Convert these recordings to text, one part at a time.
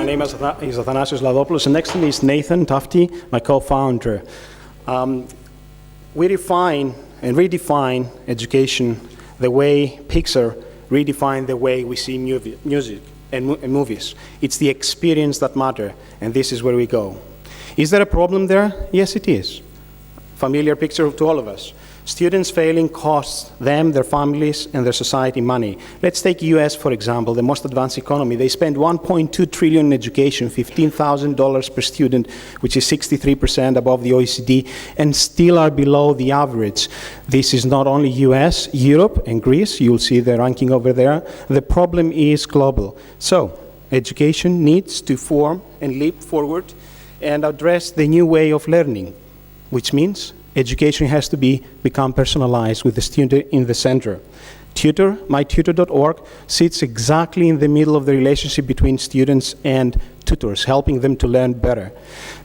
name is Athanasios Ladopoulos, and next to me is Nathan Tufte, my co-founder. We define and redefine education the way Pixar redefined the way we see music and movies. It's the experience that matters, and this is where we go. Is there a problem there? Yes, it is. Familiar picture to all of us. Students failing costs them, their families, and their society money. Let's take US, for example, the most advanced economy. They spend $1.2 trillion in education, $15,000 per student, which is 63% above the OECD, and still are below the average. This is not only US, Europe, and Greece. You'll see the ranking over there. The problem is global. So, education needs to form and leap forward and address the new way of learning, which means education has to become personalized with the student in the center. Tutor, MITEF.org, sits exactly in the middle of the relationship between students and tutors, helping them to learn better.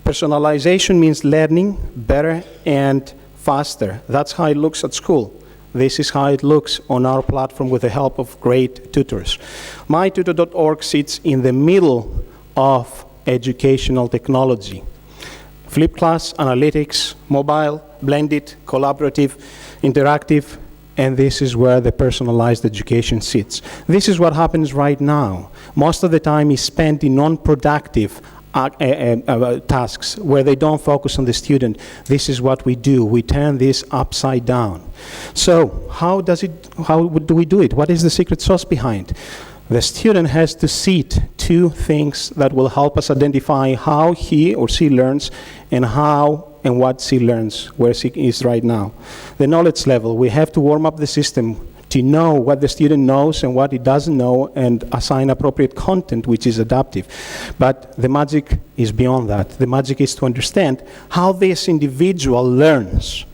Personalization means learning better and faster. That's how it looks at school. This is how it looks on our platform with the help of great tutors. MITEF.org sits in the middle of educational technology. Flipped class, analytics, mobile, blended, collaborative, interactive, and this is where the personalized education sits. This is what happens right now. Most of the time is spent in non-productive tasks where they don't focus on the student. This is what we do. We turn this upside down. So how do we do it? What is the secret sauce behind? The student has to seat two things that will help us identify how he or she learns and how and what she learns, where she is right now. The knowledge level, we have to warm up the system to know what the student knows and what he doesn't know and assign appropriate content which is adaptive. But the magic is beyond that. The magic is to understand how this individual learns,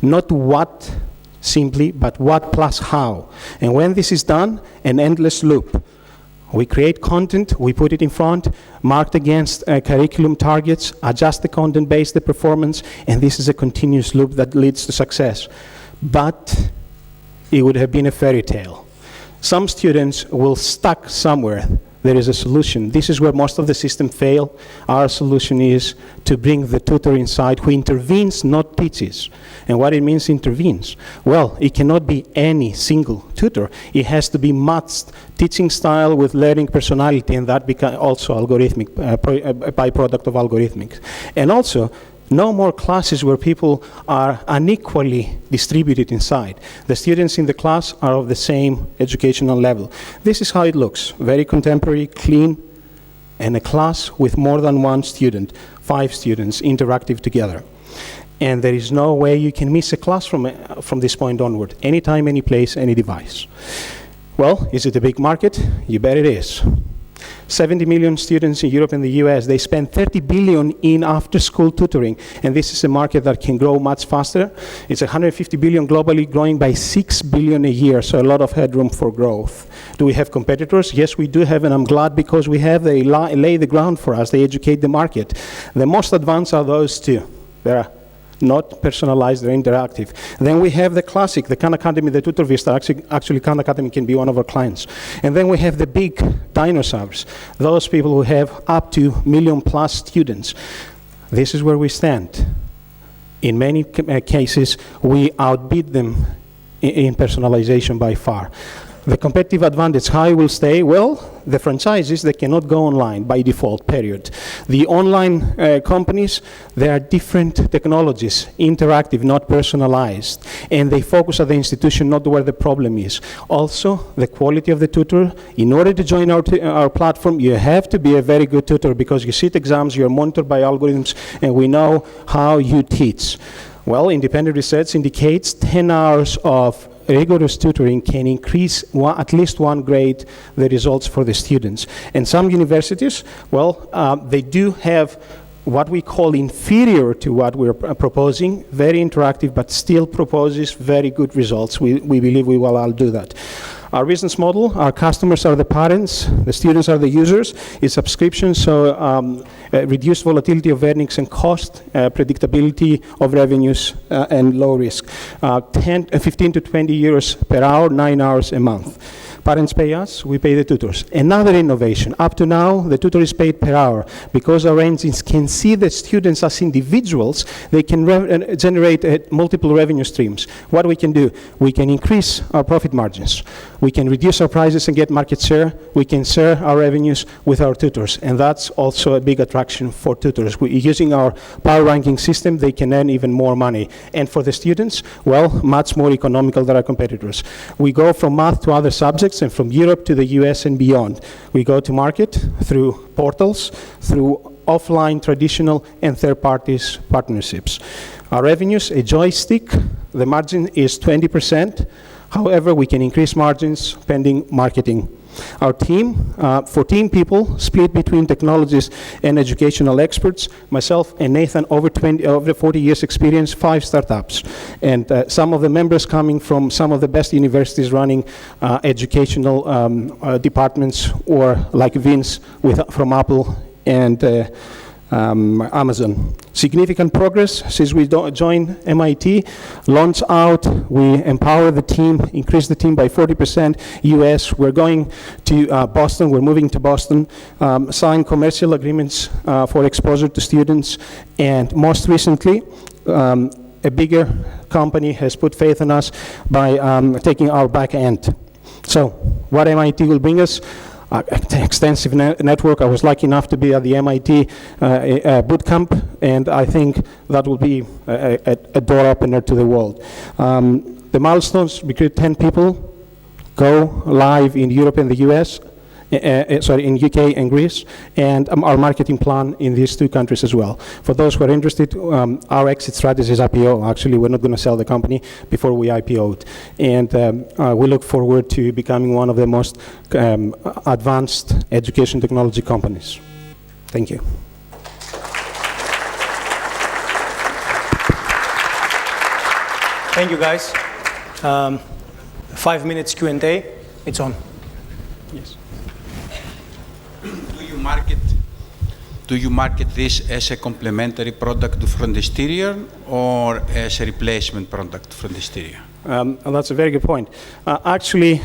not what simply, but what plus how. And when this is done, an endless loop. We create content, we put it in front, marked against curriculum targets, adjust the content based the performance, and this is a continuous loop that leads to success. But it would have been a fairy tale. Some students will stuck somewhere. There is a solution. This is where most of the system fail. Our solution is to bring the tutor inside who intervenes, not teaches. And what it means intervenes? Well, it cannot be any single tutor. It has to be matched teaching style with learning personality, and that becomes also algorithmic, a byproduct of algorithmics. And also, no more classes where people are unequally distributed inside. The students in the class are of the same educational level. This is how it looks, very contemporary, clean, and a class with more than one student, 5 students interactive together. And there is no way you can miss a class from this point onward, anytime, any place, any device. Well, is it a big market? You bet it is. 70 million students in Europe and the US, they spend 30 billion in after-school tutoring, and this is a market that can grow much faster. It's 150 billion globally, growing by 6 billion a year, so a lot of headroom for growth. Do we have competitors? Yes, we do have, and I'm glad because we have, they lay the ground for us, they educate the market. The most advanced are those two. They're not personalized, they're interactive. Then we have the classic, the Khan Academy, the Tutor Vista. Actually, Khan Academy can be one of our clients. And then we have the big dinosaurs, those people who have up to 1 million+ students. This is where we stand. In many cases, we outbid them in personalization by far. The competitive advantage, how it will stay? Well, the franchises, they cannot go online by default, period. The online companies, there are different technologies, interactive, not personalized, and they focus at the institution, not where the problem is. Also, the quality of the tutor. In order to join our platform, you have to be a very good tutor because you sit exams, you're monitored by algorithms, and we know how you teach. Well, independent research indicates 10 hours of rigorous tutoring can increase at least 1 grade the results for the students. And some universities, well, they do have what we call inferior to what we're proposing, very interactive, but still proposes very good results. We believe we will all do that. Our business model, our customers are the parents, the students are the users. It's subscription, so reduced volatility of earnings and cost, predictability of revenues, and low risk. 15 to 20 euros per hour, 9 hours a month. Parents pay us, we pay the tutors. Another innovation, up to now, the tutor is paid per hour. Because our engines can see the students as individuals, they can generate multiple revenue streams. What we can do, we can increase our profit margins. We can reduce our prices and get market share. We can share our revenues with our tutors. And that's also a big attraction for tutors. Using our power ranking system, they can earn even more money. And for the students, well, much more economical than our competitors. We go from math to other subjects and from Europe to the US and beyond. We go to market through portals, through offline, traditional, and third parties partnerships. Our revenues, a joystick, the margin is 20%. However, we can increase margins pending marketing. Our team, 14 people, split between technologists and educational experts. Myself and Nathan, over 40 years experience, 5 startups. And some of the members coming from some of the best universities running educational departments, or like Vince from Apple and Amazon. Significant progress since we joined MIT. Launch out, we empower the team, increase the team by 40%. US, we're going to Boston, we're moving to Boston, sign commercial agreements for exposure to students, and most recently, a bigger company has put faith in us by taking our back end. So, what MIT will bring us? Extensive network. I was lucky enough to be at the MIT boot camp, and I think that will be a door opener to the world. The milestones: recruit 10 people, go live in Europe and the US, in UK and Greece, and our marketing plan in these 2 countries as well. For those who are interested, our exit strategy is IPO. Actually, we're not going to sell the company before we IPO'd. And we look forward to becoming one of the most advanced education technology companies. Thank you. Thank you, guys. 5 minutes Q&A. It's on. Yes. Do you market this as a complementary product from the Styria or as a replacement product from the Styria? That's a very good point. Actually,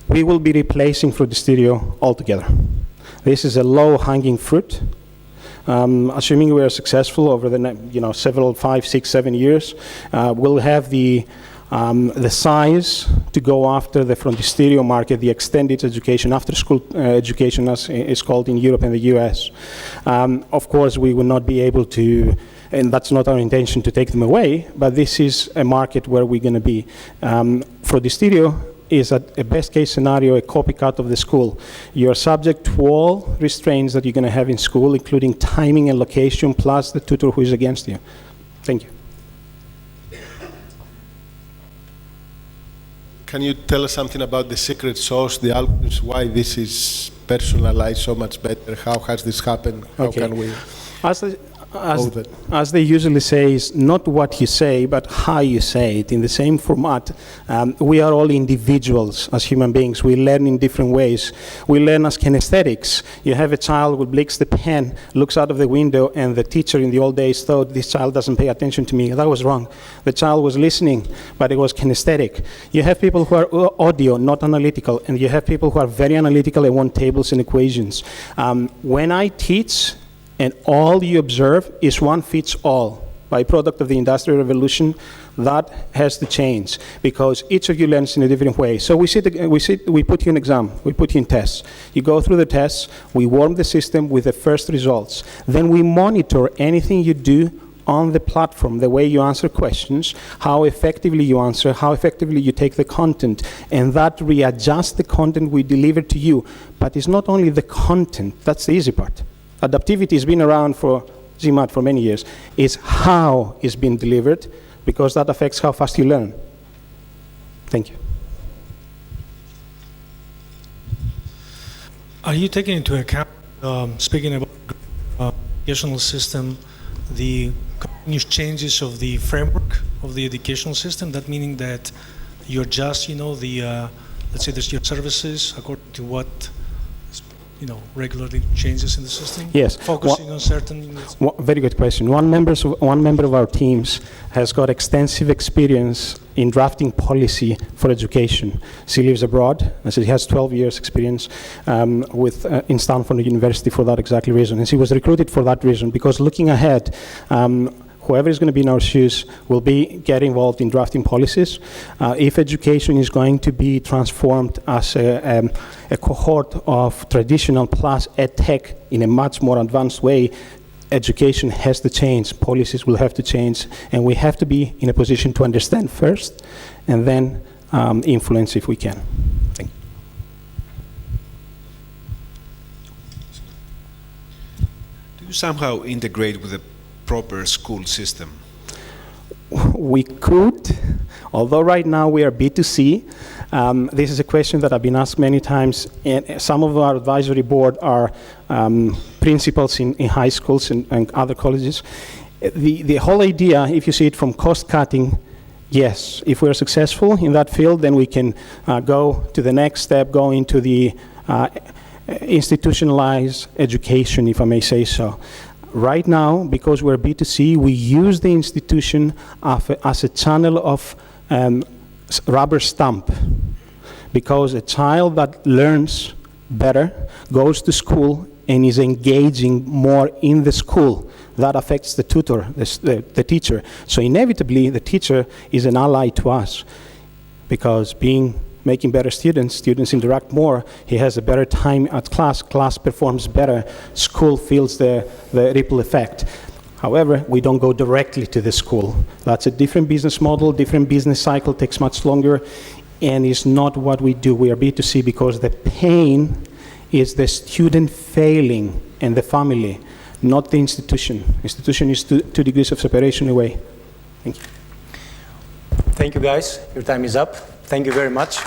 we will be replacing Styrio altogether. This is a low-hanging fruit. Assuming we are successful over the several 5, 6, 7 years, we'll have the size to go after the Styrio market, the extended education, after-school education, as it's called in Europe and the US. Of course, we will not be able to, and that's not our intention to take them away, but this is a market where we're going to be. Styrio is, at a best-case scenario, a copycat of the school. You're subject to all restraints that you're going to have in school, including timing and location, plus the tutor who is against you. Thank you. Can you tell us something about the secret sauce, the algorithms, why this is personalized so much better? How has this happened? How can we as they usually say, is not what you say, but how you say it. In the same format, we are all individuals as human beings. We learn in different ways. We learn as kinesthetics. You have a child who blinks the pen, looks out of the window, and the teacher in the old days thought, this child doesn't pay attention to me. That was wrong. The child was listening, but it was kinesthetic. You have people who are audio, not analytical, and you have people who are very analytical and want tables and equations. When I teach, and all you observe is one fits all, byproduct of the Industrial Revolution, that has to change because each of you learns in a different way. So we put you in exam, we put you in tests. You go through the tests, we warm the system with the first results. Then we monitor anything you do on the platform, the way you answer questions, how effectively you answer, how effectively you take the content, and that readjusts the content we deliver to you. But it's not only the content, that's the easy part. Adaptivity has been around for GMAT for many years. It's how it's been delivered, because that affects how fast you learn. Thank you. Are you taking into account, speaking about educational system, the continuous changes of the framework of the educational system? That meaning that you adjust, let's say there's your services according to what regularly changes in the system? Yes. Focusing on certain... Very good question. One member of our teams has got extensive experience in drafting policy for education. She lives abroad, and she has 12 years experience in Stanford University for that exactly reason. And she was recruited for that reason, because looking ahead, whoever is going to be in our shoes will get involved in drafting policies. If education is going to be transformed as a cohort of traditional plus ed tech in a much more advanced way, education has to change, policies will have to change, and we have to be in a position to understand first and then influence if we can. Thank you. Do you somehow integrate with the proper school system? We could, although right now we are B2C. This is a question that I've been asked many times, and some of our advisory board are principals in high schools and other colleges. The whole idea, if you see it from cost cutting, yes, if we're successful in that field, then we can go to the next step, go into the institutionalized education, if I may say so. Right now, because we're B2C, we use the institution as a channel of rubber stamp, because a child that learns better, goes to school, and is engaging more in the school, that affects the tutor, the teacher. So inevitably, the teacher is an ally to us, because making better students interact more, he has a better time at class performs better, school feels the ripple effect. However, we don't go directly to the school. That's a different business model, different business cycle, takes much longer, and is not what we do. We are B2C because the pain is the student failing and the family, not the institution. Institution is 2 degrees of separation away. Thank you. Thank you, guys. Your time is up. Thank you very much.